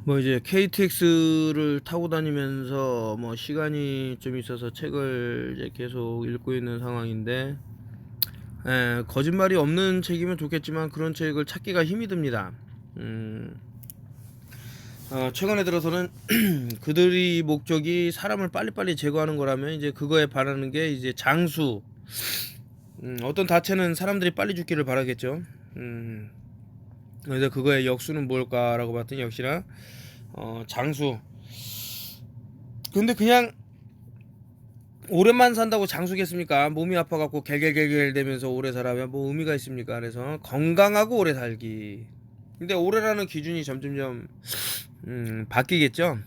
뭐 이제 KTX를 타고 다니면서 뭐 시간이 좀 있어서 책을 이제 계속 읽고 있는 상황인데, 거짓말이 없는 책이면 좋겠지만 그런 책을 찾기가 힘이 듭니다. 최근에 들어서는 그들이 목적이 사람을 빨리빨리 제거하는 거라면 이제 그거에 바라는 게 이제 장수. 어떤 다체는 사람들이 빨리 죽기를 바라겠죠. 그래서 그거의 역수는 뭘까라고 봤더니 역시나 장수. 근데 그냥 오래만 산다고 장수겠습니까? 몸이 아파갖고 갤갤갤갤 대면서 오래 살아면 뭐 의미가 있습니까? 그래서 건강하고 오래 살기. 근데 오래라는 기준이 점점점 바뀌겠죠.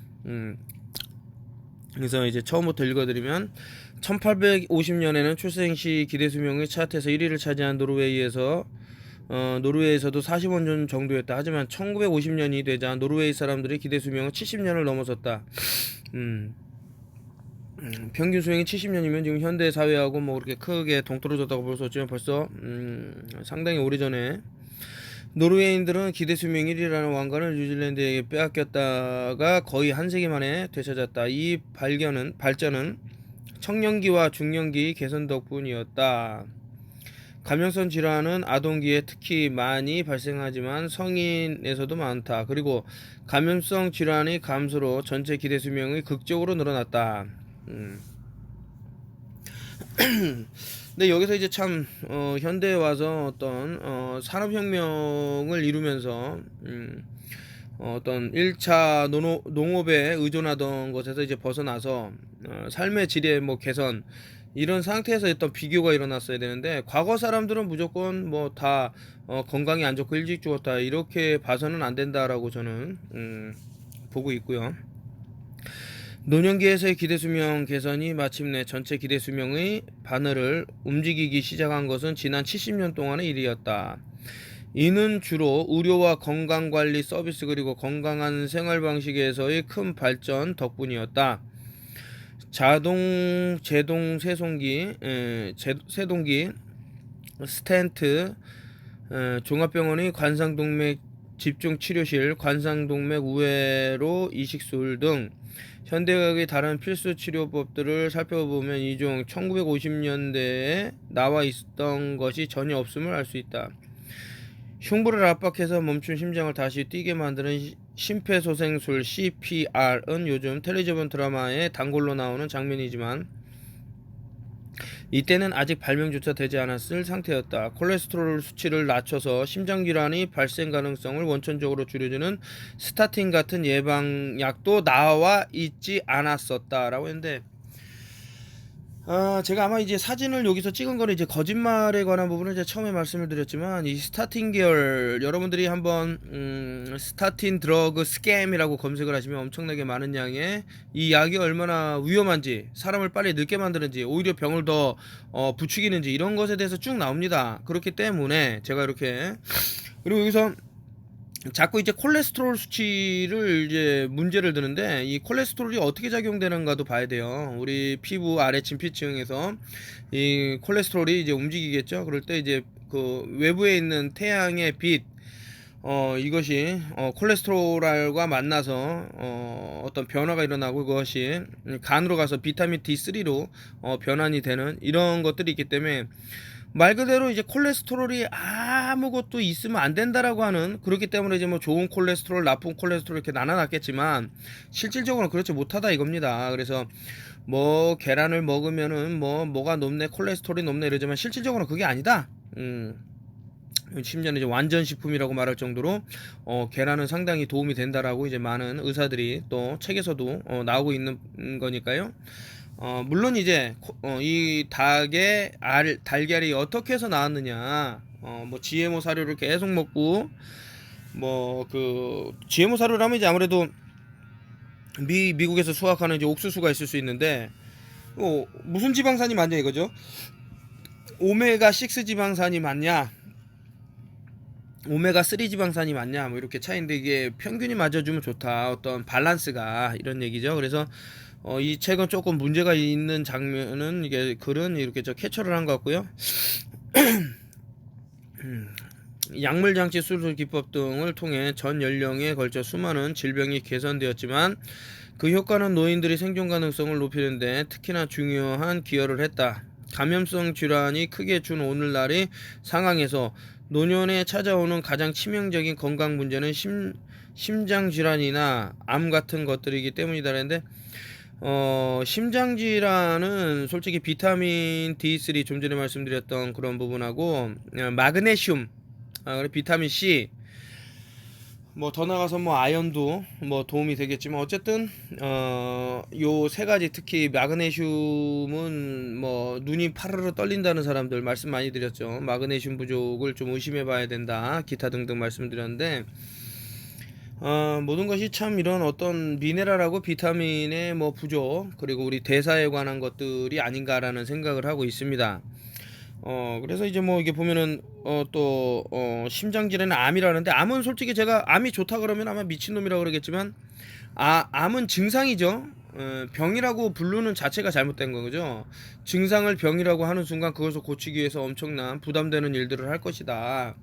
그래서 이제 처음부터 읽어드리면 1850년에는 출생시 기대 수명의 차트에서 1위를 차지한 노르웨이에서도 45년 정도였다. 하지만 1950년이 되자 노르웨이 사람들의 기대 수명은 70년을 넘어섰다. 평균 수명이 70년이면 지금 현대 사회하고 뭐 그렇게 크게 동떨어졌다고 볼 수 없지만 벌써 상당히 오래전에 노르웨이인들은 기대 수명 1위라는 왕관을 뉴질랜드에게 빼앗겼다가 거의 한 세기 만에 되찾았다. 이 발전은 청년기와 중년기 개선 덕분이었다. 감염성 질환은 아동기에 특히 많이 발생하지만 성인에서도 많다. 그리고 감염성 질환의 감소로 전체 기대 수명이 극적으로 늘어났다. 근데 여기서 이제 참 현대에 와서 어떤 산업혁명을 이루면서 어떤 1차 농업에 의존하던 것에서 이제 벗어나서 삶의 질의 뭐 개선 이런 상태에서 어떤 비교가 일어났어야 되는데, 과거 사람들은 무조건 뭐 다 건강이 안 좋고 일찍 죽었다 이렇게 봐서는 안 된다라고 저는 보고 있고요. 노년기에서의 기대수명 개선이 마침내 전체 기대수명의 바늘을 움직이기 시작한 것은 지난 70년 동안의 일이었다. 이는 주로 의료와 건강관리 서비스 그리고 건강한 생활방식에서의 큰 발전 덕분이었다. 제동 세동기, 스텐트, 종합병원의 관상동맥 집중치료실, 관상동맥 우회로 이식술 등 현대의학의 다른 필수 치료법들을 살펴보면 이 중 1950년대에 나와 있던 것이 전혀 없음을 알 수 있다. 흉부를 압박해서 멈춘 심장을 다시 뛰게 만드는 심폐소생술 CPR은 요즘 텔레비전 드라마에 단골로 나오는 장면이지만 이때는 아직 발명조차 되지 않았을 상태였다. 콜레스테롤 수치를 낮춰서 심장질환이 발생 가능성을 원천적으로 줄여주는 스타틴 같은 예방약도 나와 있지 않았었다라고 했는데, 제가 아마 이제 사진을 여기서 찍은 거는 이제 거짓말에 관한 부분을 이제 처음에 말씀을 드렸지만, 이 스타틴 계열 여러분들이 한번 스타틴 드러그 스캠이라고 검색을 하시면 엄청나게 많은 양의 이 약이 얼마나 위험한지, 사람을 빨리 늙게 만드는지, 오히려 병을 더 부추기는지 이런 것에 대해서 쭉 나옵니다. 그렇기 때문에 제가 이렇게, 그리고 여기서 자꾸 이제 콜레스테롤 수치를 이제 문제를 드는데, 이 콜레스테롤이 어떻게 작용되는가도 봐야 돼요. 우리 피부 아래 진피층에서 이 콜레스테롤이 이제 움직이겠죠. 그럴 때 이제 그 외부에 있는 태양의 빛, 이것이 콜레스테롤과 만나서 어떤 변화가 일어나고, 그것이 간으로 가서 비타민 D3로 변환이 되는 이런 것들이 있기 때문에, 말 그대로 이제 콜레스테롤이 아무것도 있으면 안 된다라고 하는, 그렇기 때문에 이제 뭐 좋은 콜레스테롤, 나쁜 콜레스테롤 이렇게 나눠놨겠지만 실질적으로는 그렇지 못하다 이겁니다. 그래서 뭐 계란을 먹으면은 뭐가 높네, 콜레스테롤이 높네 이러지만 실질적으로는 그게 아니다. 심지어는 이제 완전식품이라고 말할 정도로 계란은 상당히 도움이 된다라고 이제 많은 의사들이 또 책에서도 나오고 있는 거니까요. 물론 이제 이 닭의 달걀이 어떻게 해서 나왔느냐, 뭐 GMO 사료를 계속 먹고, 뭐 그 GMO 사료라면 이제 아무래도 미국에서 수확하는 이제 옥수수가 있을 수 있는데, 무슨 지방산이 많냐 이거죠. 오메가 6 지방산이 많냐, 오메가 3 지방산이 많냐, 뭐 이렇게 차이인데, 이게 평균이 맞아주면 좋다, 어떤 밸런스가, 이런 얘기죠. 그래서 이 책은 조금 문제가 있는 장면은, 이게 글은 이렇게 저 캡처를 한 것 같고요. 약물장치 수술 기법 등을 통해 전 연령에 걸쳐 수많은 질병이 개선되었지만 그 효과는 노인들의 생존 가능성을 높이는 데 특히나 중요한 기여를 했다. 감염성 질환이 크게 준 오늘날의 상황에서 노년에 찾아오는 가장 치명적인 건강 문제는 심장 질환이나 암 같은 것들이기 때문이다는데 심장 질환은 솔직히 비타민 D3 좀 전에 말씀드렸던 그런 부분하고 마그네슘, 그리고 비타민 C, 뭐 더 나가서 뭐 아연도 뭐 도움이 되겠지만 어쨌든 요 세 가지 특히 마그네슘은 뭐 눈이 파르르 떨린다는 사람들 말씀 많이 드렸죠. 마그네슘 부족을 좀 의심해 봐야 된다. 기타 등등 말씀드렸는데 모든 것이 참 이런 어떤 미네랄하고 비타민의 뭐 부족 그리고 우리 대사에 관한 것들이 아닌가라는 생각을 하고 있습니다. 그래서 이제 뭐 이게 보면은 심장질환은 암이라는데 암은 솔직히 제가 암이 좋다 그러면 아마 미친놈이라고 그러겠지만 암은 증상이죠. 병이라고 부르는 자체가 잘못된 거죠. 증상을 병이라고 하는 순간 그것을 고치기 위해서 엄청난 부담되는 일들을 할 것이다.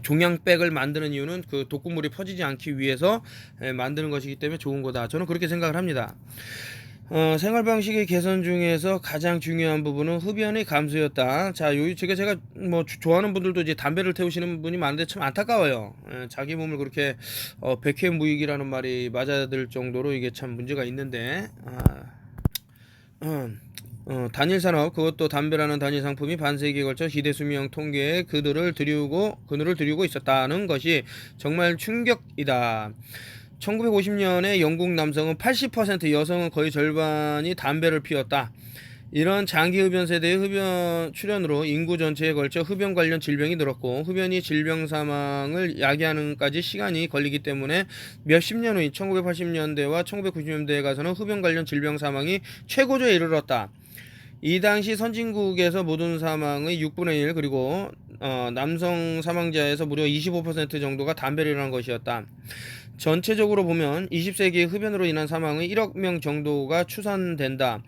종양백을 만드는 이유는 그 독극물이 퍼지지 않기 위해서 만드는 것이기 때문에 좋은 거다. 저는 그렇게 생각을 합니다. 생활 방식의 개선 중에서 가장 중요한 부분은 흡연의 감소였다. 자, 제가 뭐 좋아하는 분들도 이제 담배를 태우시는 분이 많은데 참 안타까워요. 자기 몸을 그렇게 백해무익이라는 말이 맞아들 정도로 이게 참 문제가 있는데 단일 산업, 그것도 담배라는 단일 상품이 반세기에 걸쳐 시대 수명 통계에 그늘을 들이우고 있었다는 것이 정말 충격이다. 1950년에 영국 남성은 80%, 여성은 거의 절반이 담배를 피웠다. 이런 장기 흡연 세대의 흡연 출현으로 인구 전체에 걸쳐 흡연 관련 질병이 늘었고 흡연이 질병 사망을 야기하는까지 시간이 걸리기 때문에 몇십 년 후인 1980년대와 1990년대에 가서는 흡연 관련 질병 사망이 최고조에 이르렀다. 이 당시 선진국에서 모든 사망의 6분의 1 그리고 남성 사망자에서 무려 25% 정도가 담배를 일어난 것이었다. 전체적으로 보면 20세기의 흡연으로 인한 사망의 1억 명 정도가 추산된다.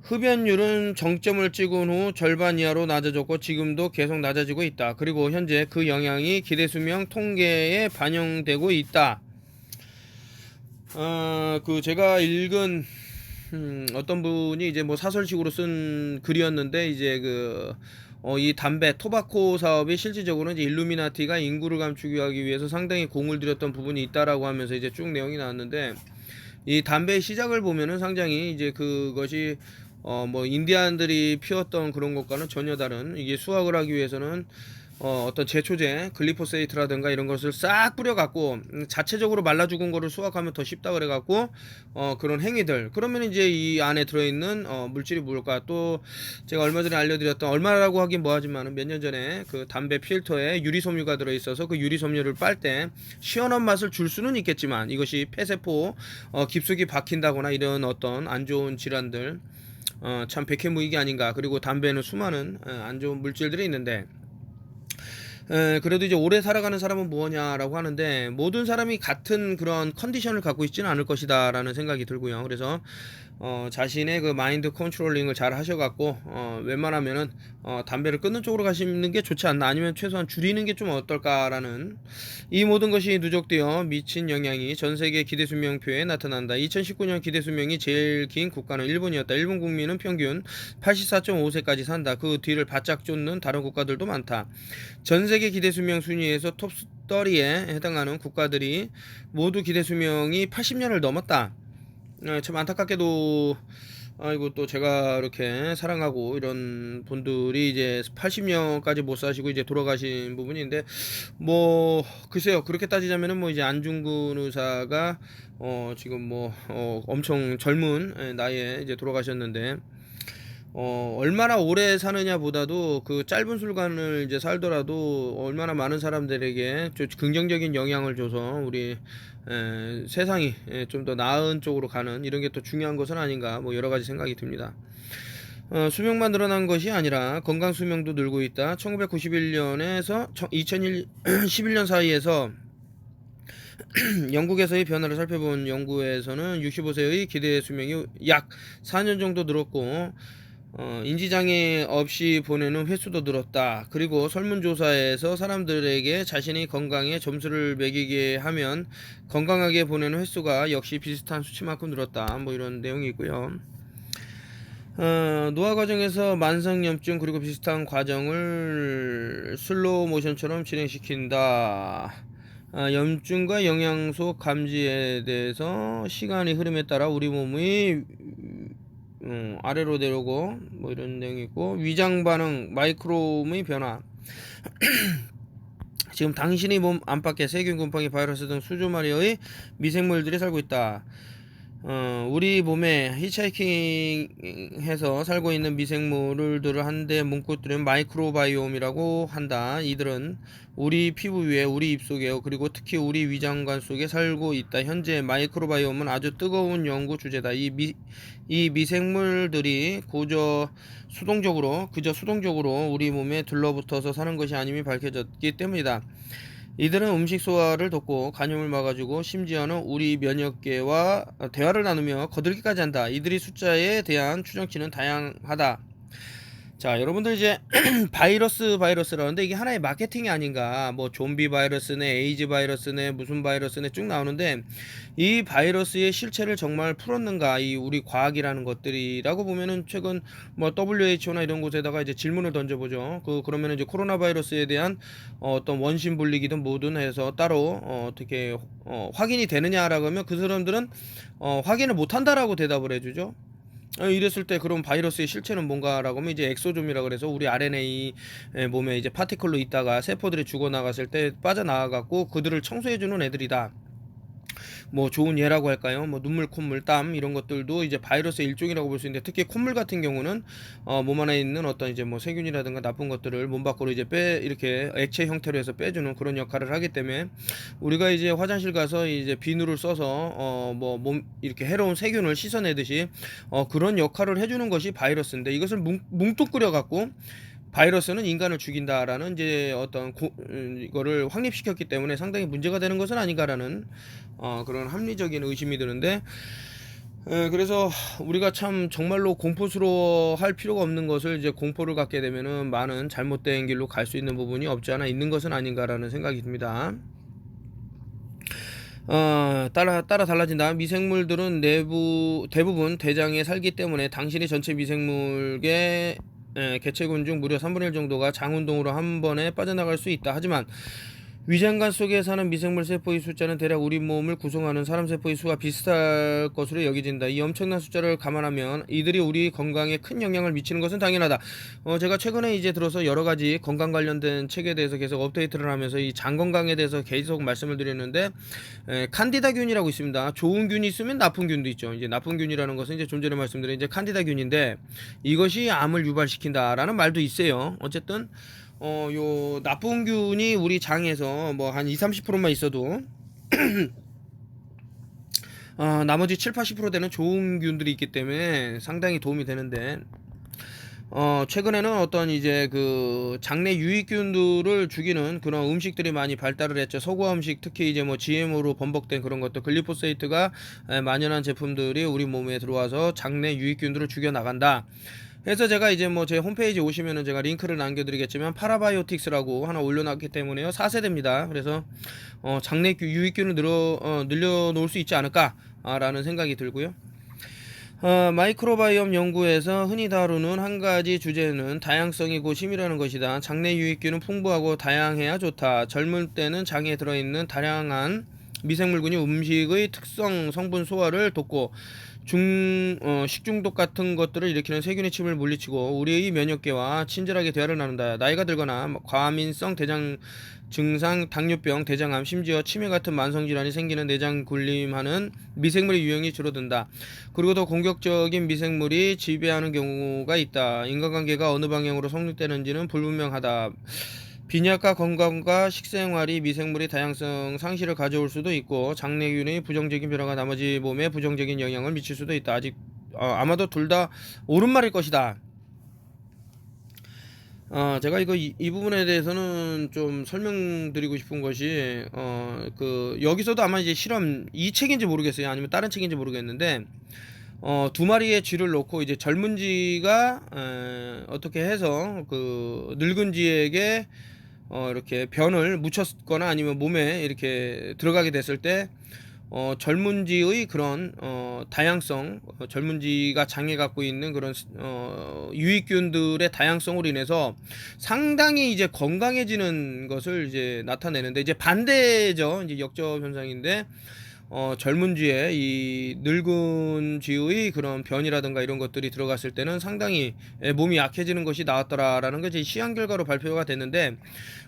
흡연율은 정점을 찍은 후 절반 이하로 낮아졌고 지금도 계속 낮아지고 있다. 그리고 현재 그 영향이 기대수명 통계에 반영되고 있다. 제가 읽은 어떤 분이 이제 뭐 사설식으로 쓴 글이었는데 이제 이 담배 토바코 사업이 실질적으로 이제 일루미나티가 인구를 감추기 위해서 상당히 공을 들였던 부분이 있다라고 하면서 이제 쭉 내용이 나왔는데 이 담배의 시작을 보면은 상당히 이제 그것이 뭐 인디안들이 피웠던 그런 것과는 전혀 다른 이게 수확을 하기 위해서는 어떤 제초제 글리포세이트라든가 이런 것을 싹 뿌려갖고 자체적으로 말라 죽은 거를 수확하면 더 쉽다 그래갖고 그런 행위들 그러면 이제 이 안에 들어있는 물질이 뭘까 또 제가 얼마 전에 알려드렸던 얼마라고 하긴 뭐하지만은 몇 년 전에 그 담배 필터에 유리섬유가 들어있어서 그 유리섬유를 빨 때 시원한 맛을 줄 수는 있겠지만 이것이 폐세포 깊숙이 박힌다거나 이런 어떤 안 좋은 질환들 참 백해무익이 아닌가. 그리고 담배는 수많은 안 좋은 물질들이 있는데 그래도 이제 오래 살아가는 사람은 뭐냐라고 하는데 모든 사람이 같은 그런 컨디션을 갖고 있지는 않을 것이다 라는 생각이 들고요. 그래서 자신의 그 마인드 컨트롤링을 잘 하셔갖고 웬만하면은 담배를 끊는 쪽으로 가시는 게 좋지 않나 아니면 최소한 줄이는 게 좀 어떨까라는 이 모든 것이 누적되어 미친 영향이 전 세계 기대수명표에 나타난다. 2019년 기대수명이 제일 긴 국가는 일본이었다. 일본 국민은 평균 84.5세까지 산다. 그 뒤를 바짝 쫓는 다른 국가들도 많다. 전 세계 기대수명 순위에서 톱 30에 해당하는 국가들이 모두 기대수명이 80년을 넘었다. 참 안타깝게도 아이고 또 제가 이렇게 사랑하고 이런 분들이 이제 80년까지 못 사시고 이제 돌아가신 부분인데 뭐 글쎄요 그렇게 따지자면은 뭐 이제 안중근 의사가 지금 뭐 엄청 젊은 나이에 이제 돌아가셨는데 얼마나 오래 사느냐 보다도 그 짧은 순간을 이제 살더라도 얼마나 많은 사람들에게 좀 긍정적인 영향을 줘서 우리 세상이 좀 더 나은 쪽으로 가는 이런 게 또 중요한 것은 아닌가 뭐 여러 가지 생각이 듭니다. 수명만 늘어난 것이 아니라 건강 수명도 늘고 있다. 1991년에서 2011년 사이에서 영국에서의 변화를 살펴본 연구에서는 65세의 기대 수명이 약 4년 정도 늘었고 인지장애 없이 보내는 횟수도 늘었다. 그리고 설문조사에서 사람들에게 자신이 건강에 점수를 매기게 하면 건강하게 보내는 횟수가 역시 비슷한 수치만큼 늘었다. 뭐 이런 내용이 있고요. 노화 과정에서 만성염증 그리고 비슷한 과정을 슬로우 모션처럼 진행시킨다. 염증과 영양소 감지에 대해서 시간의 흐름에 따라 우리 몸의 아래로 내려오고 뭐 이런 내용이 있고, 위장 반응 마이크롬의 변화. 지금 당신의 몸 안팎에 세균, 곰팡이, 바이러스 등 수조 마리의 미생물들이 살고 있다. 우리 몸에 히치하이킹해서 살고 있는 미생물들을 한데 뭉뚱그린 마이크로바이옴이라고 한다. 이들은 우리 피부 위에, 우리 입속에, 그리고 특히 우리 위장관 속에 살고 있다. 현재 마이크로바이옴은 아주 뜨거운 연구 주제다. 이 미생물들이 그저 수동적으로 우리 몸에 들러붙어서 사는 것이 아님이 밝혀졌기 때문이다. 이들은 음식 소화를 돕고 간염을 막아주고 심지어는 우리 면역계와 대화를 나누며 거들기까지 한다. 이들이 숫자에 대한 추정치는 다양하다. 자, 여러분들 이제 바이러스라는데 이게 하나의 마케팅이 아닌가. 뭐 좀비 바이러스네, 에이즈 바이러스네, 무슨 바이러스네 쭉 나오는데, 이 바이러스의 실체를 정말 풀었는가, 이 우리 과학이라는 것들이라고 보면은 최근 뭐 WHO나 이런 곳에다가 이제 질문을 던져보죠. 그러면은 이제 코로나 바이러스에 대한 어떤 원심 분리기든 뭐든 해서 따로 어떻게 확인이 되느냐라고 하면 그 사람들은 확인을 못한다라고 대답을 해주죠. 이랬을 때 그럼 바이러스의 실체는 뭔가라고 하면 이제 엑소좀이라 그래서 우리 RNA 몸에 이제 파티클로 있다가 세포들이 죽어나갔을 때 빠져나와갖고 그들을 청소해주는 애들이다. 뭐 좋은 예라고 할까요? 뭐 눈물, 콧물, 땀 이런 것들도 이제 바이러스의 일종이라고 볼 수 있는데, 특히 콧물 같은 경우는 몸 안에 있는 어떤 이제 뭐 세균이라든가 나쁜 것들을 몸 밖으로 이제 이렇게 액체 형태로 해서 빼주는 그런 역할을 하기 때문에, 우리가 이제 화장실 가서 이제 비누를 써서 뭐 몸 이렇게 해로운 세균을 씻어내듯이 그런 역할을 해주는 것이 바이러스인데, 이것을 뭉뚱그려 갖고 바이러스는 인간을 죽인다라는 이제 어떤 이거를 확립시켰기 때문에 상당히 문제가 되는 것은 아닌가라는 그런 합리적인 의심이 드는데, 그래서 우리가 참 정말로 공포스러워할 필요가 없는 것을 이제 공포를 갖게 되면은 많은 잘못된 길로 갈 수 있는 부분이 없지 않아 있는 것은 아닌가라는 생각이 듭니다. 따라 달라진다. 미생물들은 대부분 대장에 살기 때문에 당신이 전체 미생물계 개체군 중 무려 3분의 1 정도가 장운동으로 한 번에 빠져나갈 수 있다. 하지만 위장관 속에 사는 미생물 세포의 숫자는 대략 우리 몸을 구성하는 사람 세포의 수와 비슷할 것으로 여겨진다. 이 엄청난 숫자를 감안하면 이들이 우리 건강에 큰 영향을 미치는 것은 당연하다. 제가 최근에 이제 들어서 여러 가지 건강 관련된 책에 대해서 계속 업데이트를 하면서 이 장 건강에 대해서 계속 말씀을 드렸는데, 칸디다균이라고 있습니다. 좋은 균이 있으면 나쁜 균도 있죠. 이제 나쁜 균이라는 것은 이제 좀 전에 말씀드린 이제 칸디다균인데, 이것이 암을 유발시킨다라는 말도 있어요. 어쨌든 요 나쁜 균이 우리 장에서 뭐 한 20-30%만 있어도 나머지 7-80% 되는 좋은 균들이 있기 때문에 상당히 도움이 되는데, 최근에는 어떤 이제 그 장내 유익균들을 죽이는 그런 음식들이 많이 발달을 했죠. 서구화 음식, 특히 이제 뭐 GMO로 번복된 그런 것들, 글리포세이트가 만연한 제품들이 우리 몸에 들어와서 장내 유익균들을 죽여 나간다. 그래서 제가 이제 뭐 제 홈페이지 오시면은 제가 링크를 남겨드리겠지만, 파라바이오틱스라고 하나 올려놨기 때문에요. 4세대입니다. 그래서 장내 유익균을 늘려놓을 수 있지 않을까라는 생각이 들고요. 마이크로바이옴 연구에서 흔히 다루는 한 가지 주제는 다양성이 고 심이라는 것이다. 장내 유익균은 풍부하고 다양해야 좋다. 젊을 때는 장에 들어있는 다양한 미생물군이 음식의 특성 성분 소화를 돕고 식중독 같은 것들을 일으키는 세균의 침을 물리치고 우리의 면역계와 친절하게 대화를 나눈다. 나이가 들거나 과민성 대장 증상, 당뇨병, 대장암, 심지어 치매 같은 만성질환이 생기는 내장 굴림하는 미생물의 유형이 줄어든다. 그리고 더 공격적인 미생물이 지배하는 경우가 있다. 인간관계가 어느 방향으로 성립되는지는 불분명하다. 빈약과 건강과 식생활이 미생물의 다양성 상실을 가져올 수도 있고, 장내균의 부정적인 변화가 나머지 몸에 부정적인 영향을 미칠 수도 있다. 아마도 둘 다 옳은 말일 것이다. 제가 이 부분에 대해서는 좀 설명드리고 싶은 것이, 여기서도 아마 이제 실험 이 책인지 모르겠어요. 아니면 다른 책인지 모르겠는데, 두 마리의 쥐를 놓고 이제 젊은 쥐가 어떻게 해서 그 늙은 쥐에게 이렇게 변을 묻혔거나 아니면 몸에 이렇게 들어가게 됐을 때 젊은지의 그런 다양성, 젊은지가 장애 갖고 있는 그런 유익균들의 다양성으로 인해서 상당히 이제 건강해지는 것을 이제 나타내는데, 이제 반대죠. 이제 역적 현상인데, 젊은 쥐에 이 늙은 쥐의 그런 변이라든가 이런 것들이 들어갔을 때는 상당히 몸이 약해지는 것이 나왔더라라는 것이 시험 결과로 발표가 됐는데,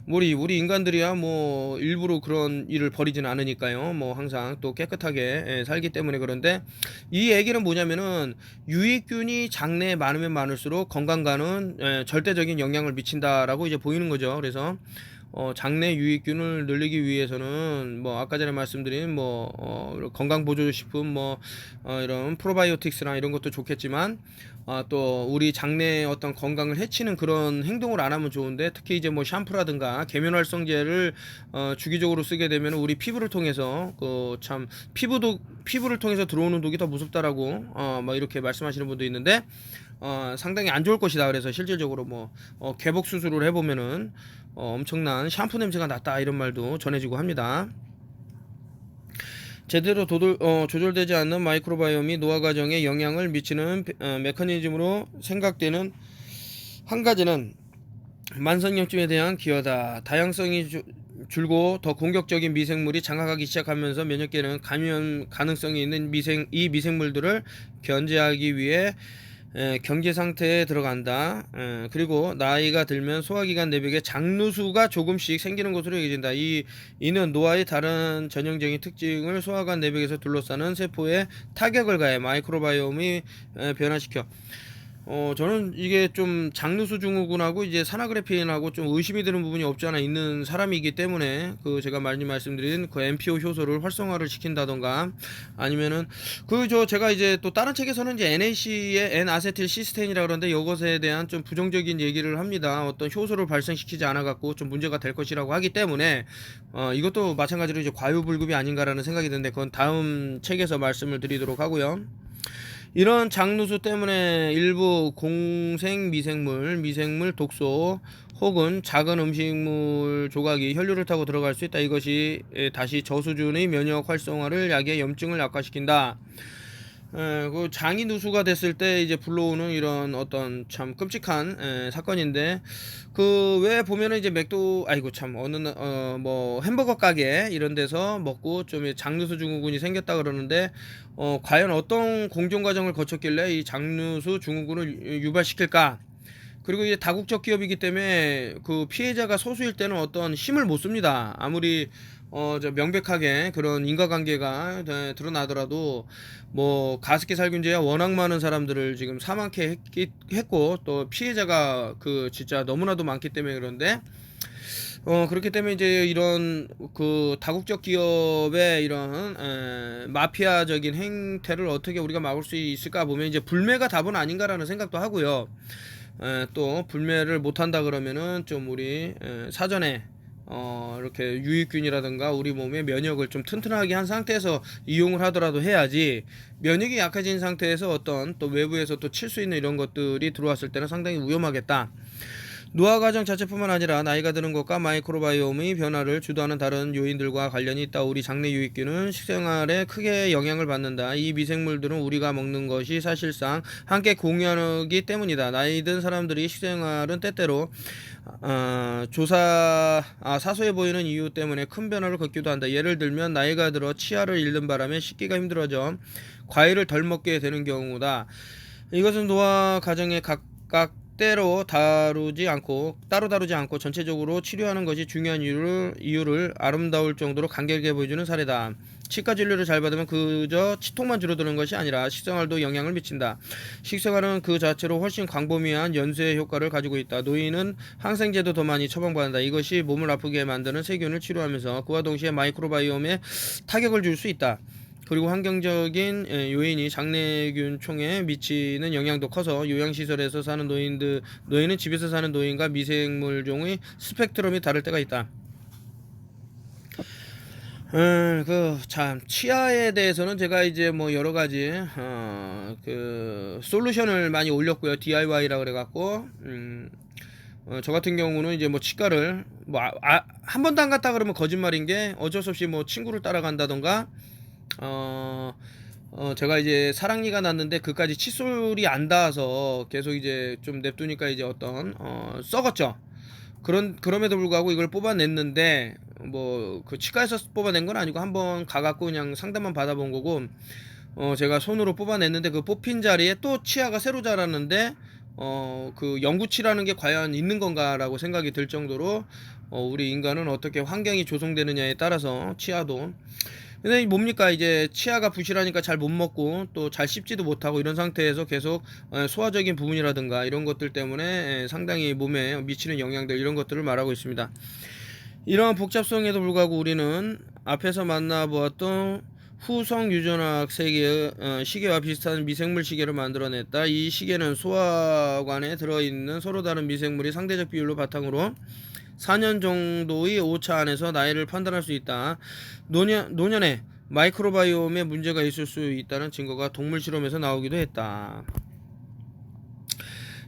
우리 인간들이야 뭐 일부러 그런 일을 벌이지는 않으니까요. 뭐 항상 또 깨끗하게 살기 때문에. 그런데 이 얘기는 뭐냐면은 유익균이 장내에 많으면 많을수록 건강과는 절대적인 영향을 미친다라고 이제 보이는 거죠. 그래서 장내 유익균을 늘리기 위해서는 뭐 아까 전에 말씀드린 뭐 건강 보조 식품 뭐 이런 프로바이오틱스나 이런 것도 좋겠지만, 또 우리 장내의 어떤 건강을 해치는 그런 행동을 안 하면 좋은데, 특히 이제 뭐 샴푸라든가 계면활성제를 주기적으로 쓰게 되면 우리 피부를 통해서 그 참 피부를 통해서 들어오는 독이 더 무섭다라고 뭐 이렇게 말씀하시는 분도 있는데, 상당히 안 좋을 것이다. 그래서 실질적으로 뭐 개복 수술을 해보면은 엄청난 샴푸 냄새가 났다 이런 말도 전해지고 합니다. 제대로 조절되지 않는 마이크로바이옴이 노화 과정에 영향을 미치는 메커니즘으로 생각되는 한 가지는 만성염증에 대한 기여다. 다양성이 줄고 더 공격적인 미생물이 장악하기 시작하면서 면역계는 감염 가능성이 있는 이 미생물들을 견제하기 위해 경제 상태에 들어간다. 그리고 나이가 들면 소화기관 내벽에 장누수가 조금씩 생기는 것으로 여겨진다. 이는 노화의 다른 전형적인 특징을 소화관 내벽에서 둘러싸는 세포에 타격을 가해 마이크로바이옴이 변화시켜. 저는 이게 좀 장누수 증후군하고 이제 산화그래핀하고 좀 의심이 드는 부분이 없지 않아 있는 사람이기 때문에, 그 제가 많이 말씀드린 그 MPO 효소를 활성화를 시킨다던가, 아니면은 제가 이제 또 다른 책에서는 이제 NAC의 N-아세틸 시스테인이라 그러는데, 이것에 대한 좀 부정적인 얘기를 합니다. 어떤 효소를 발생시키지 않아 갖고 좀 문제가 될 것이라고 하기 때문에 이것도 마찬가지로 이제 과유불급이 아닌가라는 생각이 드는데, 그건 다음 책에서 말씀을 드리도록 하고요. 이런 장누수 때문에 일부 공생 미생물, 독소 혹은 작은 음식물 조각이 혈류를 타고 들어갈 수 있다. 이것이 다시 저수준의 면역 활성화를 약해 염증을 약화시킨다. 그 장이 누수가 됐을 때 이제 불러오는 이런 어떤 참 끔찍한 사건인데, 그 왜 보면은 이제 뭐 햄버거 가게 이런 데서 먹고 좀 장누수 증후군이 생겼다 그러는데, 과연 어떤 공정 과정을 거쳤길래 이 장누수 증후군을 유발시킬까? 그리고 이제 다국적 기업이기 때문에 그 피해자가 소수일 때는 어떤 힘을 못 씁니다. 아무리 명백하게 그런 인과관계가 드러나더라도, 뭐 가습기 살균제야 워낙 많은 사람들을 지금 사망케 했고, 또 피해자가 그 진짜 너무나도 많기 때문에. 그런데 그렇기 때문에 이제 이런 그 다국적 기업의 이런 마피아적인 행태를 어떻게 우리가 막을 수 있을까 보면, 이제 불매가 답은 아닌가라는 생각도 하고요. 또 불매를 못한다 그러면은 좀 우리 사전에 이렇게 유익균이라든가 우리 몸의 면역을 좀 튼튼하게 한 상태에서 이용을 하더라도 해야지, 면역이 약해진 상태에서 어떤 또 외부에서 또 칠 수 있는 이런 것들이 들어왔을 때는 상당히 위험하겠다. 노화 과정 자체뿐만 아니라 나이가 드는 것과 마이크로바이옴의 변화를 주도하는 다른 요인들과 관련이 있다. 우리 장내 유익균은 식생활에 크게 영향을 받는다. 이 미생물들은 우리가 먹는 것이 사실상 함께 공유하기 때문이다. 나이 든 사람들이 식생활은 때때로 사소해 보이는 이유 때문에 큰 변화를 겪기도 한다. 예를 들면 나이가 들어 치아를 잃는 바람에 씻기가 힘들어져 과일을 덜 먹게 되는 경우다. 이것은 노화 과정에 각각 따로 다루지 않고 전체적으로 치료하는 것이 중요한 이유를 아름다울 정도로 간결하게 보여주는 사례다. 치과 진료를 잘 받으면 그저 치통만 줄어드는 것이 아니라 식생활도 영향을 미친다. 식생활은 그 자체로 훨씬 광범위한 연쇄 효과를 가지고 있다. 노인은 항생제도 더 많이 처방받는다. 이것이 몸을 아프게 만드는 세균을 치료하면서 그와 동시에 마이크로바이옴에 타격을 줄 수 있다. 그리고 환경적인 요인이 장내균 총에 미치는 영향도 커서 요양시설에서 사는 노인은 집에서 사는 노인과 미생물종의 스펙트럼이 다를 때가 있다. 그 참 치아에 대해서는 제가 이제 뭐 여러 가지 그 솔루션을 많이 올렸고요. DIY라 그래 갖고 저 같은 경우는 이제 뭐 치과를 뭐 한 번도 안 갔다 그러면 거짓말인 게 어쩔 수 없이 뭐 친구를 따라간다던가 제가 이제 사랑니가 났는데 그까지 칫솔이 안 닿아서 계속 이제 좀 냅두니까 이제 어떤 썩었죠. 그럼에도 불구하고 이걸 뽑아냈는데 뭐 그 치과에서 뽑아낸 건 아니고 한번 가갖고 그냥 상담만 받아본 거고 제가 손으로 뽑아냈는데 그 뽑힌 자리에 또 치아가 새로 자랐는데 그 영구치라는 게 과연 있는 건가라고 생각이 들 정도로 우리 인간은 어떻게 환경이 조성되느냐에 따라서 치아도 근데 뭡니까 이제 치아가 부실하니까 잘 못 먹고 또 잘 씹지도 못하고 이런 상태에서 계속 소화적인 부분이라든가 이런 것들 때문에 상당히 몸에 미치는 영향들 이런 것들을 말하고 있습니다. 이러한 복잡성에도 불구하고 우리는 앞에서 만나보았던 후성 유전학 세계의 시계와 비슷한 미생물 시계를 만들어냈다. 이 시계는 소화관에 들어있는 서로 다른 미생물이 상대적 비율로 바탕으로 4년 정도의 오차 안에서 나이를 판단할 수 있다. 노년에 마이크로바이옴에 문제가 있을 수 있다는 증거가 동물 실험에서 나오기도 했다.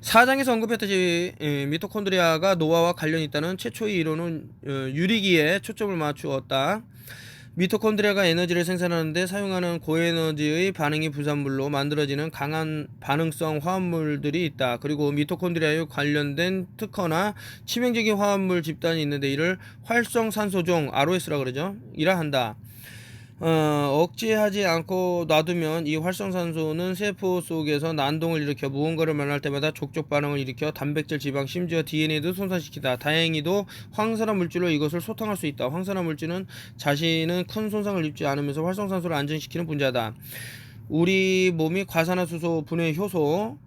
사장에서 언급했듯이 미토콘드리아가 노화와 관련이 있다는 최초의 이론은 유리기에 초점을 맞추었다. 미토콘드리아가 에너지를 생산하는데 사용하는 고에너지의 반응이 부산물로 만들어지는 강한 반응성 화합물들이 있다. 그리고 미토콘드리아에 관련된 특허나 치명적인 화합물 집단이 있는데 이를 활성산소종 ROS라 그러죠. 이라 한다. 억제하지 않고 놔두면 이 활성산소는 세포 속에서 난동을 일으켜 무언가를 만날 때마다 족족 반응을 일으켜 단백질, 지방, 심지어 DNA도 손상시키다. 다행히도 황산화 물질로 이것을 소탕할 수 있다. 황산화 물질은 자신은 큰 손상을 입지 않으면서 활성산소를 안정시키는 분자다. 우리 몸이 과산화수소 분해 효소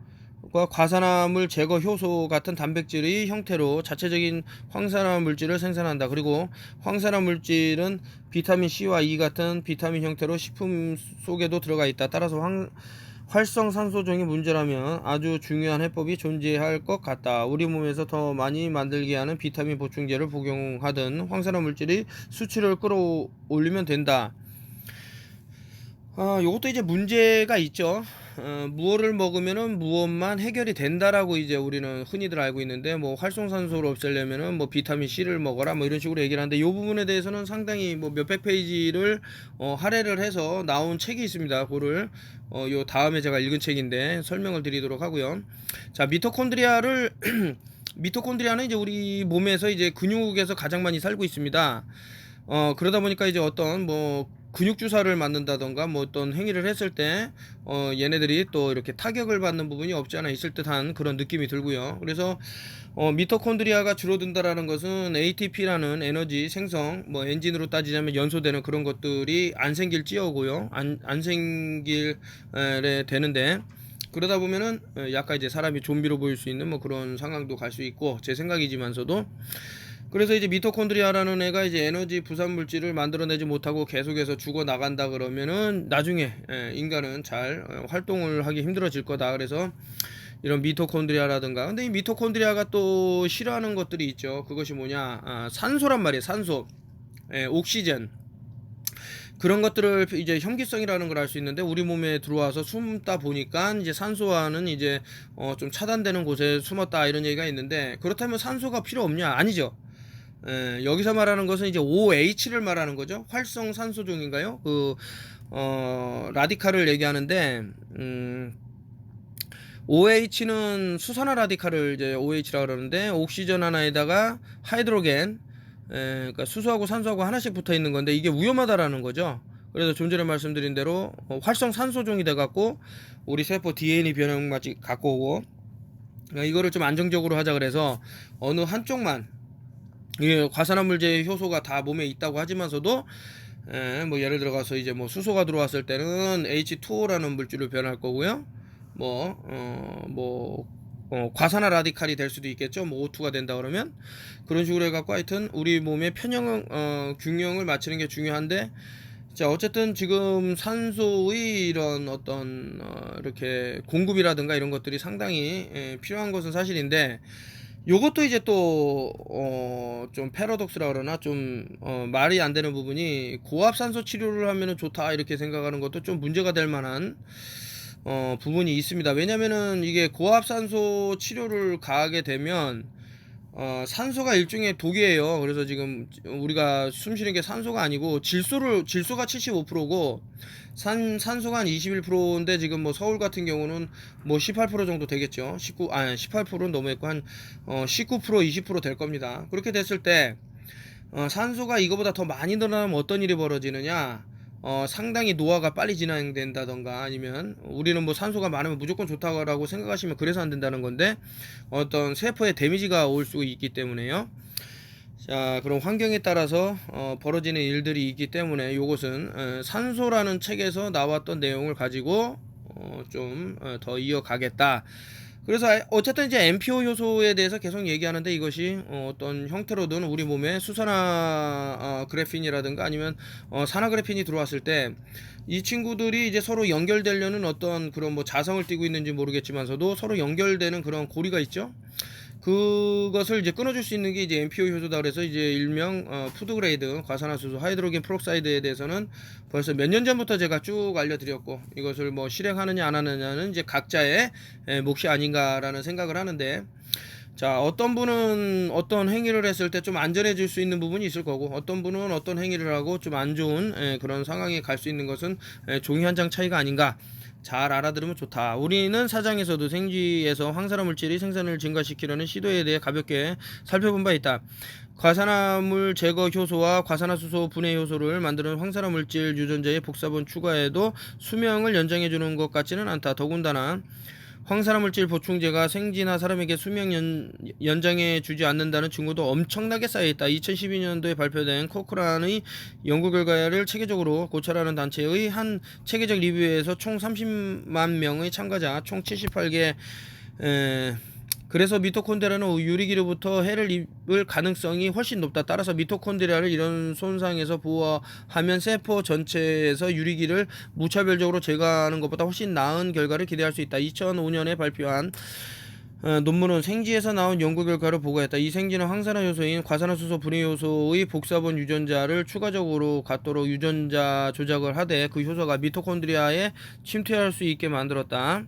과산화물 제거 효소 같은 단백질의 형태로 자체적인 황산화 물질을 생산한다. 그리고 황산화 물질은 비타민 C와 E 같은 비타민 형태로 식품 속에도 들어가 있다. 따라서 활성산소종이 문제라면 아주 중요한 해법이 존재할 것 같다. 우리 몸에서 더 많이 만들게 하는 비타민 보충제를 복용하든 황산화 물질의 수치를 끌어올리면 된다. 요것도 이제 문제가 있죠. 무엇을 먹으면은 무엇만 해결이 된다라고 이제 우리는 흔히들 알고 있는데 뭐 활성산소를 없애려면은 뭐 비타민 C를 먹어라 뭐 이런 식으로 얘기를 하는데 요 부분에 대해서는 상당히 뭐 몇백 페이지를 할애를 해서 나온 책이 있습니다. 그거를 요 다음에 제가 읽은 책인데 설명을 드리도록 하고요. 자, 미토콘드리아는 이제 우리 몸에서 이제 근육에서 가장 많이 살고 있습니다. 그러다 보니까 이제 어떤 뭐 근육 주사를 맞는다던가 뭐 어떤 행위를 했을 때 얘네들이 또 이렇게 타격을 받는 부분이 없지 않아 있을 듯한 그런 느낌이 들고요. 그래서 미토콘드리아가 줄어든다라는 것은 ATP라는 에너지 생성 뭐 엔진으로 따지자면 연소되는 그런 것들이 안 생길지어고요. 안 생길 되는데 그러다 보면은 약간 이제 사람이 좀비로 보일 수 있는 뭐 그런 상황도 갈 수 있고 제 생각이지만서도 그래서 이제 미토콘드리아라는 애가 이제 에너지 부산 물질을 만들어내지 못하고 계속해서 죽어 나간다 그러면은 나중에 인간은 잘 활동을 하기 힘들어질 거다. 그래서 이런 미토콘드리아라든가 근데 이 미토콘드리아가 또 싫어하는 것들이 있죠. 그것이 뭐냐? 산소란 말이에요. 산소, 옥시젠. 그런 것들을 이제 혐기성이라는 걸 알 수 있는데 우리 몸에 들어와서 숨다 보니까 이제 산소와는 이제 좀 차단되는 곳에 숨었다 이런 얘기가 있는데 그렇다면 산소가 필요 없냐? 아니죠. 여기서 말하는 것은 이제 OH를 말하는 거죠. 활성산소종인가요? 라디칼을 얘기하는데, OH는 수산화 라디칼을 이제 OH라 그러는데, 옥시전 하나에다가 하이드로겐, 그러니까 수소하고 산소하고 하나씩 붙어 있는 건데, 이게 위험하다라는 거죠. 그래서 좀 전에 말씀드린 대로, 활성산소종이 돼갖고, 우리 세포 DNA 변형까지 갖고 오고, 이거를 좀 안정적으로 하자 그래서, 어느 한쪽만, 과산화물제 효소가 다 몸에 있다고 하지만서도 뭐 예를 들어가서 이제 뭐 수소가 들어왔을 때는 H2O라는 물질로 변할 거고요. 과산화 라디칼이 될 수도 있겠죠. 뭐 O2가 된다 그러면 그런 식으로 해갖고 하여튼 우리 몸의 균형을 맞추는 게 중요한데 자 어쨌든 지금 산소의 이런 어떤 이렇게 공급이라든가 이런 것들이 상당히 필요한 것은 사실인데 요것도 이제 또 좀 패러독스라 그러나 좀 말이 안 되는 부분이, 고압 산소 치료를 하면은 좋다 이렇게 생각하는 것도 좀 문제가 될 만한 부분이 있습니다. 왜냐면은 이게 고압 산소 치료를 가하게 되면 산소가 일종의 독이에요. 그래서 지금 우리가 숨 쉬는 게 산소가 아니고 질소가 75%고 산소가 한 21%인데, 지금 뭐 서울 같은 경우는 뭐 18% 정도 되겠죠. 18%는 너무했고 한 19% 20%될 겁니다. 그렇게 됐을 때 산소가 이거보다 더 많이 늘어나면 어떤 일이 벌어지느냐? 상당히 노화가 빨리 진행된다던가, 아니면 우리는 뭐 산소가 많으면 무조건 좋다고 생각하시면 그래서 안 된다는 건데, 어떤 세포에 데미지가 올 수 있기 때문에요. 자, 그럼 환경에 따라서 벌어지는 일들이 있기 때문에 요것은 산소라는 책에서 나왔던 내용을 가지고 좀 더 이어가겠다. 그래서 어쨌든 이제 MPO 효소에 대해서 계속 얘기하는데, 이것이 어떤 형태로든 우리 몸에 수산화 그래핀이라든가 아니면 산화그래핀이 들어왔을 때 이 친구들이 이제 서로 연결되려는 어떤 그런 뭐 자성을 띠고 있는지 모르겠지만서도 서로 연결되는 그런 고리가 있죠. 그것을 이제 끊어줄 수 있는 게 이제 MPO 효소다. 그래서 이제 일명 푸드그레이드 과산화수소 하이드로겐 프록사이드에 대해서는 벌써 몇 년 전부터 제가 쭉 알려드렸고, 이것을 뭐 실행하느냐 안 하느냐는 이제 각자의 몫이 아닌가라는 생각을 하는데, 자, 어떤 분은 어떤 행위를 했을 때 좀 안전해질 수 있는 부분이 있을 거고, 어떤 분은 어떤 행위를 하고 좀 안 좋은 그런 상황에 갈 수 있는 것은 종이 한 장 차이가 아닌가. 잘 알아들으면 좋다. 우리는 사장에서도 생쥐에서 황산화 물질이 생산을 증가시키려는 시도에 대해 가볍게 살펴본 바 있다. 과산화물 제거 효소와 과산화수소 분해 효소를 만드는 황산화 물질 유전자의 복사본 추가에도 수명을 연장해주는 것 같지는 않다. 더군다나 황산화물질 보충제가 생쥐나 사람에게 수명 연장해 주지 않는다는 증거도 엄청나게 쌓여있다. 2012년도에 발표된 코크란의 연구 결과를 체계적으로 고찰하는 단체의 한 체계적 리뷰에서 총 30만 명의 참가자, 총 78개 그래서 미토콘드리아는 유리기로부터 해를 입을 가능성이 훨씬 높다. 따라서 미토콘드리아를 이런 손상에서 보호하면 세포 전체에서 유리기를 무차별적으로 제거하는 것보다 훨씬 나은 결과를 기대할 수 있다. 2005년에 발표한 논문은 생쥐에서 나온 연구 결과를 보고했다. 이 생쥐는 황산화 요소인 과산화수소 분해 요소의 복사본 유전자를 추가적으로 갖도록 유전자 조작을 하되 그 효소가 미토콘드리아에 침투할 수 있게 만들었다.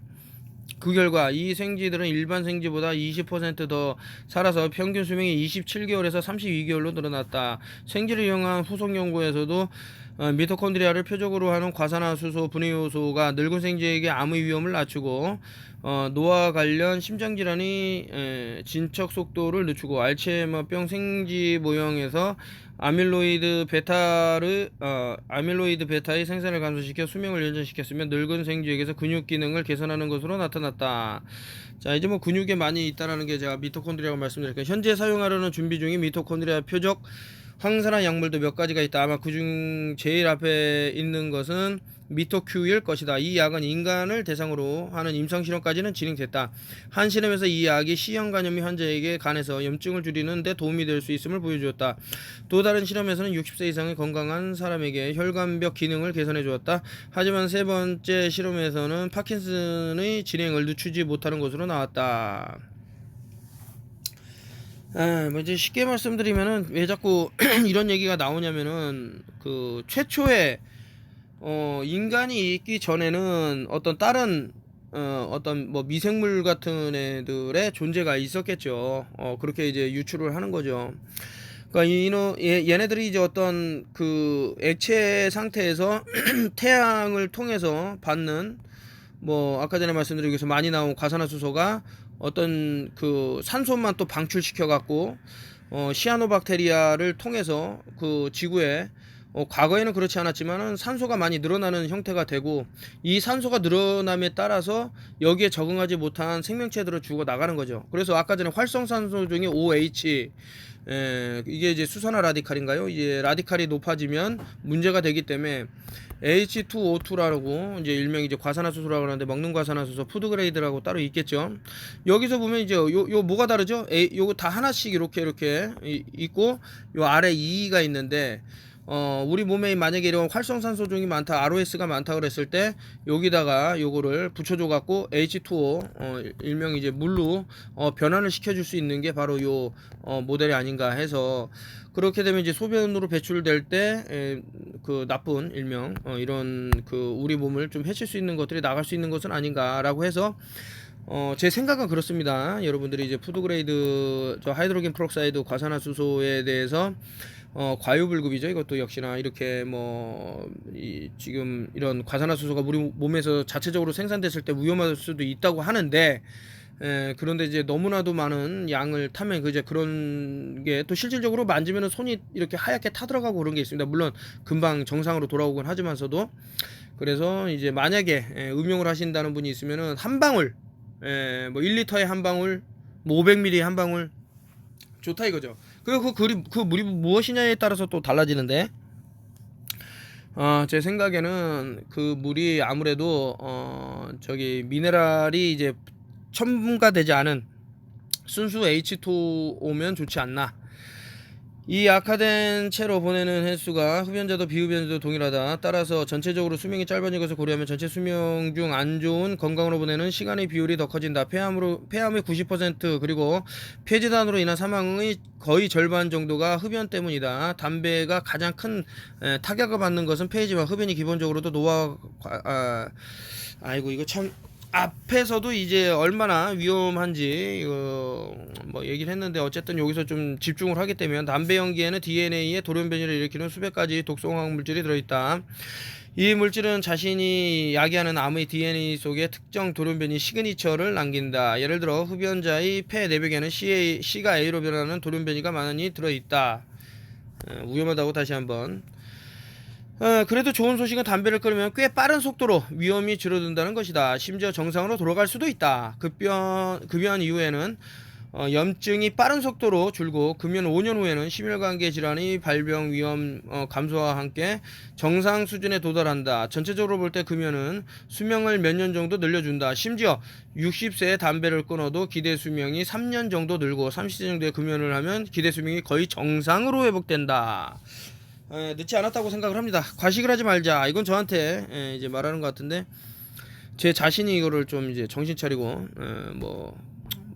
그 결과 이 생쥐들은 일반 생쥐보다 20% 살아서 평균 수명이 27개월에서 32개월로 늘어났다. 생쥐를 이용한 후속 연구에서도 미토콘드리아를 표적으로 하는 과산화수소 분해 요소가 늙은 생쥐에게 암의 위험을 낮추고 노화 관련 심장질환의 진척 속도를 늦추고 알츠하이머병 생쥐 모형에서 아밀로이드 베타의 생산을 감소시켜 수명을 연장시켰으며 늙은 생쥐에게서 근육 기능을 개선하는 것으로 나타났다. 자, 이제 뭐 근육에 많이 있다라는 게 제가 미토콘드리아라고 말씀드릴게요. 현재 사용하려는 준비 중인 미토콘드리아 표적 황산화 약물도 몇 가지가 있다. 아마 그중 제일 앞에 있는 것은 미토큐일 것이다. 이 약은 인간을 대상으로 하는 임상실험까지는 진행됐다. 한 실험에서 이 약이 C형 간염이 환자에게 간에서 염증을 줄이는 데 도움이 될 수 있음을 보여주었다. 또 다른 실험에서는 60세 이상의 건강한 사람에게 혈관벽 기능을 개선해 주었다. 하지만 세 번째 실험에서는 파킨슨의 진행을 늦추지 못하는 것으로 나왔다. 뭐 이제 쉽게 말씀드리면은 왜 자꾸 이런 얘기가 나오냐면은, 그 최초에 인간이 있기 전에는 어떤 다른 어떤 뭐 미생물 같은 애들의 존재가 있었겠죠. 그렇게 이제 유추를 하는 거죠. 그러니까 얘네들이 이제 어떤 그 액체 상태에서 태양을 통해서 받는, 뭐 아까 전에 말씀드린 것에서 많이 나온 과산화수소가 어떤 그 산소만 또 방출시켜 갖고 시아노박테리아를 통해서 그 지구에 과거에는 그렇지 않았지만은 산소가 많이 늘어나는 형태가 되고, 이 산소가 늘어남에 따라서 여기에 적응하지 못한 생명체들을 죽어 나가는 거죠. 그래서 아까 전에 활성산소 중에 OH, 이게 이제 수산화 라디칼인가요? 이제 라디칼이 높아지면 문제가 되기 때문에 H2O2라고 이제 일명 이제 과산화수소라고 하는데, 먹는 과산화수소 푸드그레이드라고 따로 있겠죠. 여기서 보면 이제 요 뭐가 다르죠? 요거 다 하나씩 이렇게 있고, 요 아래 E가 있는데, 우리 몸에 만약에 이런 활성산소 종이 많다, ROS가 많다 그랬을 때 여기다가 요거를 붙여줘 갖고 H2O 일명 이제 물로 변환을 시켜줄 수 있는 게 바로 요 모델이 아닌가 해서, 그렇게 되면 이제 소변으로 배출될 때 그 나쁜 일명 이런 그 우리 몸을 좀 해칠 수 있는 것들이 나갈 수 있는 것은 아닌가라고 해서 제 생각은 그렇습니다. 여러분들이 이제 푸드그레이드 저 하이드로겐 프록사이드 과산화수소에 대해서 과유불급이죠. 이것도 역시나 이렇게 지금 이런 과산화수소가 우리 몸에서 자체적으로 생산됐을 때 위험할 수도 있다고 하는데, 그런데 이제 너무나도 많은 양을 타면 이제 그런 게 또 실질적으로 만지면은 손이 이렇게 하얗게 타들어가고 그런 게 있습니다. 물론 금방 정상으로 돌아오곤 하지만서도. 그래서 이제 만약에 음용을 하신다는 분이 있으면은 한 방울, 뭐 1리터에 한 방울, 뭐 500ml에 한 방울 좋다 이거죠. 그리고 그 물이 무엇이냐에 따라서 또 달라지는데, 제 생각에는 그 물이 아무래도 저기 미네랄이 이제 첨가되지 않은 순수 H2O면 좋지 않나. 이 악화된 채로 보내는 횟수가 흡연자도 비흡연자도 동일하다. 따라서 전체적으로 수명이 짧아진 것을 고려하면 전체 수명 중 안 좋은 건강으로 보내는 시간의 비율이 더 커진다. 폐암의 90% 그리고 폐질환으로 인한 사망의 거의 절반 정도가 흡연 때문이다. 담배가 가장 큰 타격을 받는 것은 폐이지만 흡연이 기본적으로도 아이고 이거 참 앞에서도 이제 얼마나 위험한지 뭐 얘기를 했는데, 어쨌든 여기서 좀 집중을 하게 되면 담배 연기에는 DNA에 돌연변이를 일으키는 수백 가지 독성화학 물질이 들어있다. 이 물질은 자신이 야기하는 암의 DNA 속에 특정 돌연변이 시그니처를 남긴다. 예를 들어 흡연자의 폐 내벽에는 C가 A로 변하는 돌연변이가 많이 들어있다. 위험하다고 다시 한번. 그래도 좋은 소식은 담배를 끊으면 꽤 빠른 속도로 위험이 줄어든다는 것이다. 심지어 정상으로 돌아갈 수도 있다. 급여한 이후에는 염증이 빠른 속도로 줄고 금연 5년 후에는 심혈관계 질환의 발병 위험 감소와 함께 정상 수준에 도달한다. 전체적으로 볼 때 금연은 수명을 몇 년 정도 늘려준다. 심지어 60세에 담배를 끊어도 기대 수명이 3년 정도 늘고 30세 정도의 금연을 하면 기대 수명이 거의 정상으로 회복된다. 늦지 않았다고 생각을 합니다. 과식을 하지 말자. 이건 저한테 이제 말하는 것 같은데, 제 자신이 이거를 좀 이제 정신 차리고 뭐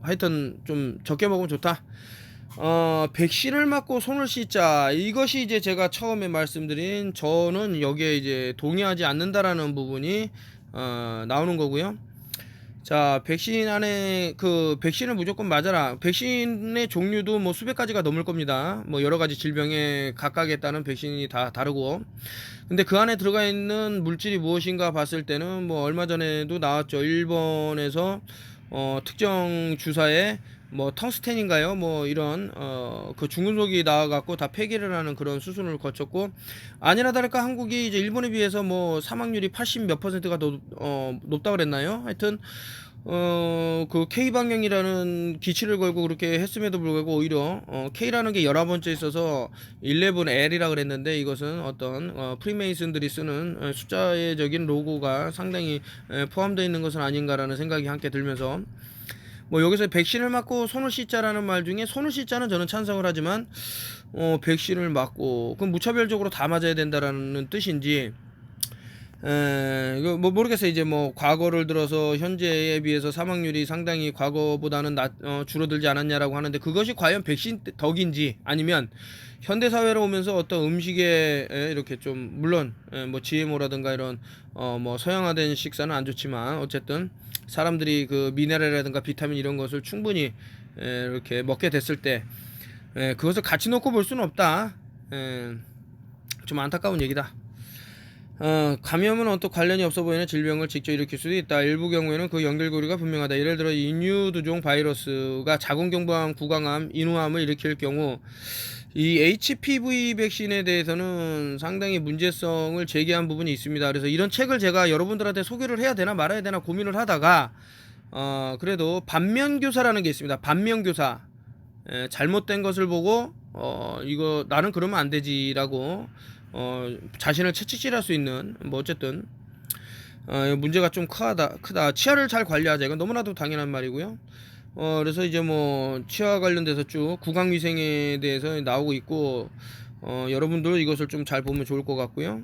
하여튼 좀 적게 먹으면 좋다. 백신을 맞고 손을 씻자. 이것이 이제 제가 처음에 말씀드린, 저는 여기에 이제 동의하지 않는다라는 부분이 나오는 거고요. 자, 백신 안에 그 백신을 무조건 맞아라. 백신의 종류도 뭐 수백 가지가 넘을 겁니다. 뭐 여러 가지 질병에 각각에 따른 백신이 다 다르고. 근데 그 안에 들어가 있는 물질이 무엇인가 봤을 때는 뭐 얼마 전에도 나왔죠. 일본에서 특정 주사에 뭐 텅스텐인가요? 뭐 이런 그 중금속이 나와갖고 다 폐기를 하는 그런 수순을 거쳤고, 아니나 다를까 한국이 이제 일본에 비해서 뭐 사망률이 80 몇 %가 더 높다 그랬나요? 하여튼 그 K 방향이라는 기치를 걸고 그렇게 했음에도 불구하고 오히려 K라는 게 11번째 있어서 11L이라 그랬는데, 이것은 어떤 프리메이슨들이 쓰는 숫자적인 로고가 상당히 포함되어 있는 것은 아닌가라는 생각이 함께 들면서, 뭐 여기서 백신을 맞고 손을 씻자라는 말 중에 손을 씻자는 저는 찬성을 하지만 백신을 맞고 그럼 무차별적으로 다 맞아야 된다라는 뜻인지, 이거 뭐 모르겠어요. 이제 뭐 과거를 들어서 현재에 비해서 사망률이 상당히 과거보다는 줄어들지 않았냐라고 하는데, 그것이 과연 백신 덕인지 아니면 현대 사회로 오면서 어떤 음식에 이렇게 좀, 물론 뭐 GMO라든가 이런 뭐 서양화된 식사는 안 좋지만 어쨌든 사람들이 그 미네랄이라든가 비타민 이런 것을 충분히 이렇게 먹게 됐을 때 그것을 같이 놓고 볼 수는 없다. 좀 안타까운 얘기다. 감염은 어떤 관련이 없어 보이는 질병을 직접 일으킬 수도 있다. 일부 경우에는 그 연결고리가 분명하다. 예를 들어 인유두종 바이러스가 자궁경부암, 구강암, 인후암을 일으킬 경우 이 HPV 백신에 대해서는 상당히 문제성을 제기한 부분이 있습니다. 그래서 이런 책을 제가 여러분들한테 소개를 해야 되나 말아야 되나 고민을 하다가 그래도 반면교사라는 게 있습니다. 반면교사. 잘못된 것을 보고 이거 나는 그러면 안 되지라고 자신을 채찍질할 수 있는, 뭐 어쨌든 문제가 좀 크다. 치아를 잘 관리하자. 이건 너무나도 당연한 말이고요. 그래서 이제 뭐 치아 관련돼서 쭉 구강위생에 대해서 나오고 있고, 여러분들 이것을 좀 잘 보면 좋을 것 같고요.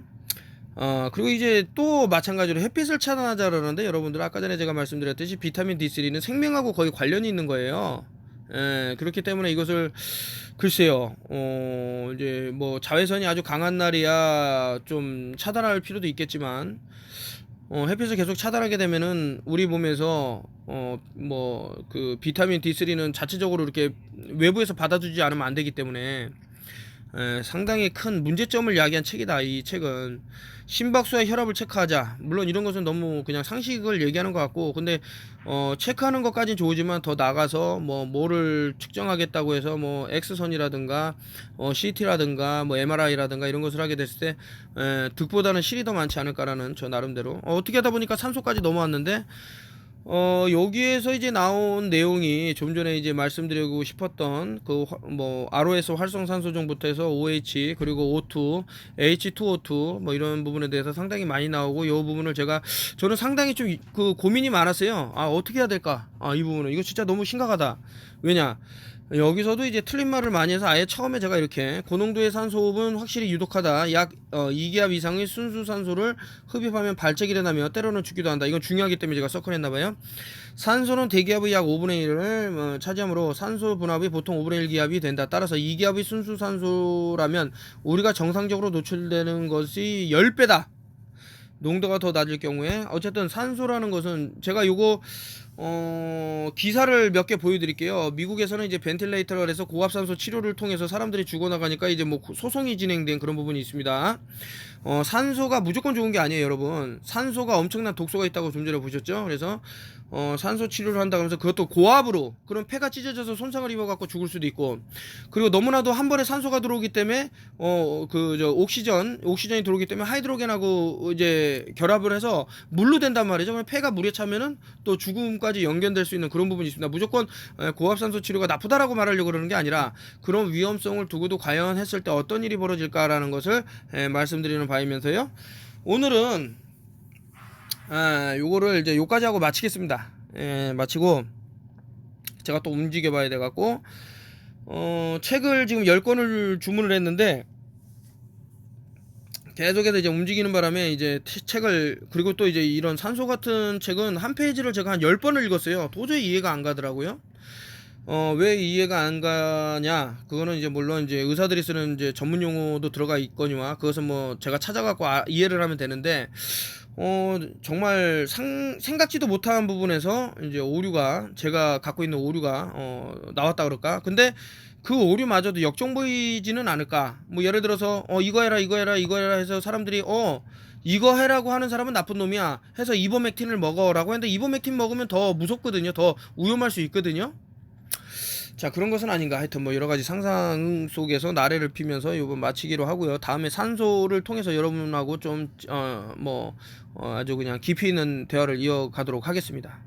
그리고 이제 또 마찬가지로 햇빛을 차단하자 그러는데, 여러분들 아까 전에 제가 말씀드렸듯이 비타민 D3는 생명하고 거의 관련이 있는 거예요. 그렇기 때문에 이것을 글쎄요, 이제 뭐 자외선이 아주 강한 날이야 좀 차단할 필요도 있겠지만, 햇빛을 계속 차단하게 되면은 우리 몸에서 뭐 그 비타민 D3는 자체적으로 이렇게 외부에서 받아주지 않으면 안 되기 때문에 상당히 큰 문제점을 야기한 책이다. 이 책은 심박수와 혈압을 체크하자. 물론 이런 것은 너무 그냥 상식을 얘기하는 것 같고, 근데 체크하는 것까지는 좋으지만 더 나가서 뭐를 측정하겠다고 해서 뭐 X선이라든가 CT라든가 뭐 MRI라든가 이런 것을 하게 됐을 때 득보다는 실이 더 많지 않을까라는 저 나름대로 어떻게 하다 보니까 산소까지 넘어왔는데, 여기에서 이제 나온 내용이 좀 전에 이제 말씀드리고 싶었던 그 뭐 ROS 활성산소종부터 해서 OH 그리고 O2, H2O2 뭐 이런 부분에 대해서 상당히 많이 나오고, 이 부분을 저는 상당히 좀 그 고민이 많았어요. 어떻게 해야 될까? 이 부분은 이거 진짜 너무 심각하다. 왜냐? 여기서도 이제 틀린 말을 많이 해서 아예 처음에 제가 이렇게 고농도의 산소호흡은 확실히 유독하다. 약 2기압 이상의 순수 산소를 흡입하면 발작이 일어나며 때로는 죽기도 한다. 이건 중요하기 때문에 제가 서클했나봐요. 산소는 대기압의 약 5분의 1을 차지하므로 산소 분압이 보통 5분의 1 기압이 된다. 따라서 2기압의 순수 산소라면 우리가 정상적으로 노출되는 것이 10배다. 농도가 더 낮을 경우에. 어쨌든 산소라는 것은 제가 요거 기사를 몇 개 보여드릴게요. 미국에서는 이제 벤틸레이터를 해서 고압산소 치료를 통해서 사람들이 죽어나가니까 이제 뭐 소송이 진행된 그런 부분이 있습니다. 산소가 무조건 좋은 게 아니에요, 여러분. 산소가 엄청난 독소가 있다고 좀 전에 보셨죠? 그래서 산소 치료를 한다 그러면서 그것도 고압으로, 그럼 폐가 찢어져서 손상을 입어갖고 죽을 수도 있고, 그리고 너무나도 한 번에 산소가 들어오기 때문에 옥시전이 들어오기 때문에 하이드로겐하고 이제 결합을 해서 물로 된단 말이죠. 그럼 폐가 물에 차면은 또 죽음까지 연결될 수 있는 그런 부분이 있습니다. 무조건 고압산소 치료가 나쁘다라고 말하려고 그러는 게 아니라, 그런 위험성을 두고도 과연 했을 때 어떤 일이 벌어질까라는 것을 말씀드리는 바이면서요. 오늘은 요거를 이제 요까지 하고 마치겠습니다. 마치고 제가 또 움직여 봐야 돼 갖고 책을 지금 10권을 주문을 했는데, 계속해서 이제 움직이는 바람에 이제 책을, 그리고 또 이제 이런 산소 같은 책은 한 페이지를 제가 한 10번을 읽었어요. 도저히 이해가 안 가더라고요. 왜 이해가 안 가냐? 그거는 이제 물론 이제 의사들이 쓰는 이제 전문 용어도 들어가 있거니와, 그것은 뭐 제가 찾아갖고 이해를 하면 되는데, 정말 생각지도 못한 부분에서 이제 오류가, 제가 갖고 있는 오류가 나왔다 그럴까? 근데 그 오류마저도 역정보이지는 않을까? 뭐 예를 들어서 이거 해라 해서 사람들이 이거 해라고 하는 사람은 나쁜 놈이야 해서 이버맥틴을 먹어라고 했는데, 이버맥틴 먹으면 더 무섭거든요. 더 위험할 수 있거든요. 자, 그런 것은 아닌가. 하여튼 뭐 여러가지 상상 속에서 나래를 피면서 이번 마치기로 하고요. 다음에 산소를 통해서 여러분하고 좀 아주 그냥 깊이 있는 대화를 이어가도록 하겠습니다.